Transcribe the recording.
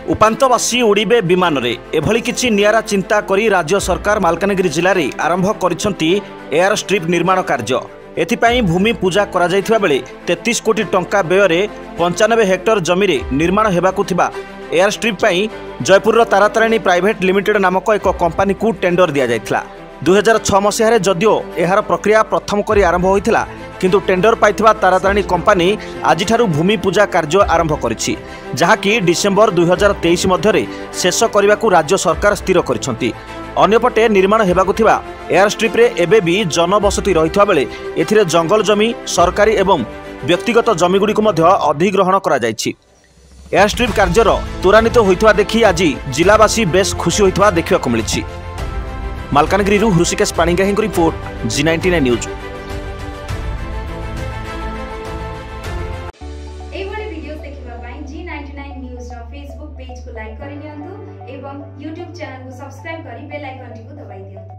उपान्तवासी उड़ीबे विमान रे एभली किछि नियारा चिंता करी राज्य सरकार मालकानगिरी जिले में आरंभ करिसेंती एयर स्ट्रिप निर्माण कार्य। एथिपाई भूमि पूजा करा जायथिबा बेले 33 कोटी टंका व्यय रे 95 हेक्टर जमी रे निर्माण हेबाकु थिबा एयर स्ट्रिप पई जयपुर तारातारिणी प्राइवेट लिमिटेड नामक एक कंपनी को टेंडर दिया जायथिला। 2006 मसीह जदिओ एहार प्रक्रिया प्रथम करी आरंभ होइथिला किंतु टेंडर पाइथिबा तारातारिणी कंपनी आजिठारु भूमि पूजा कार्य आरंभ करिछि, जहाँकि डिसेम्बर 2023 मध्यरे शेष करने राज्य सरकार स्थिर करिसेंती। अन्यपटे निर्माण हेबाकु थिबा एयर स्ट्रिप रे एबे भी जनबसति रहितबा बेले एथिरे जंगल जमी सरकारी एवं व्यक्तिगत जमी गुडी को मध्य अधिग्रहण करा जायछि। एयर स्ट्रिप कार्यर त्वरान्वित होइतबा देखि आज जिलावासी बेस खुशी होइतबा देखिबाकु मिलिछि। Malkangiri Hrushikesh Panigrahi report, G99 news. G99 news Facebook page को लाइक करि नियंतु एवं YouTube चैनल को सब्सक्राइब करि बेल आइकन को दबाइ दियंतु।